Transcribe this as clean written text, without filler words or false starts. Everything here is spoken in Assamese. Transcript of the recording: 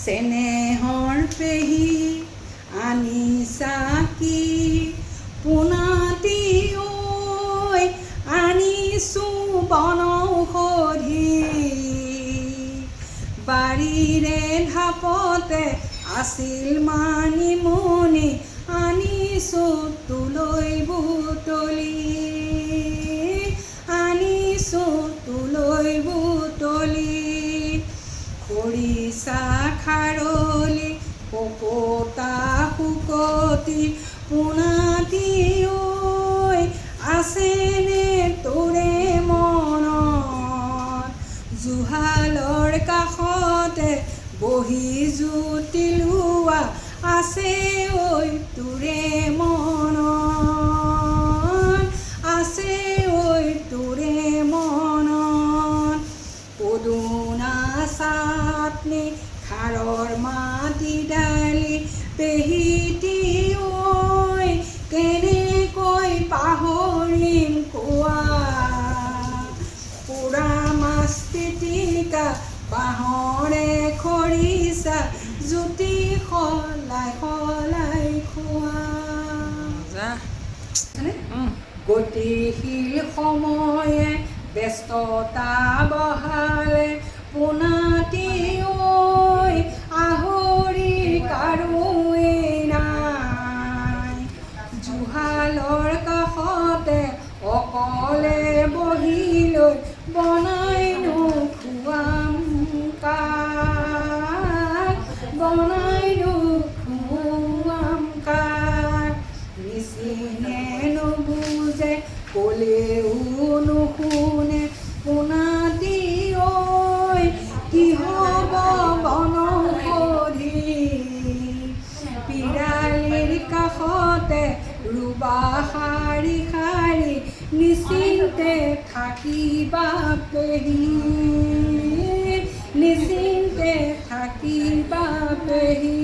চেনেহৰ পেহী আনিছা কি পোনাতি ঐ আনিছোঁ বনৌষধি বাৰীৰে ঢাপতে আছিল মানিমুনি আনিছোঁ তুলৈ বুটলি আনিছোঁ তুলৈ বুটলি খৰিচা খাৰলি পপতা শুকতি পোনাতি ঐ আছেনে তোৰে মনত জুহালৰ কাষতে বহি জুতি লোৱা আছে ঐ তোৰে মনত আছে ঐ তোৰে মনত পদুনা চাটনি খাৰৰ মাটি দালি পেহীটি ঐ কেনেকৈ পাহৰিম কোৱা পোৰা মাছ পিটিকা বাঁহৰে খৰিচা জুতি সলাই সলাই খোৱা গতিশীল সময়ে ব্যস্ততা বহালে পোনাতি ঐ আহৰি কাৰোৱেই নাই জুহালৰ কাষতে অকলে বহিলৈ বনাইনো খুৱাম কাক বনাইনো খুৱাম কাক নিচিনে নুবুজে ক'লেও নুশুনে পোনাতি ঐ কি হ'ব বনৌষধি পিৰালিৰ কাষতে ৰুবা শাৰী শাৰী নিশ্চিন্তে থাকিবা পেহী নিশ্চিন্তে থাকিবা পেহী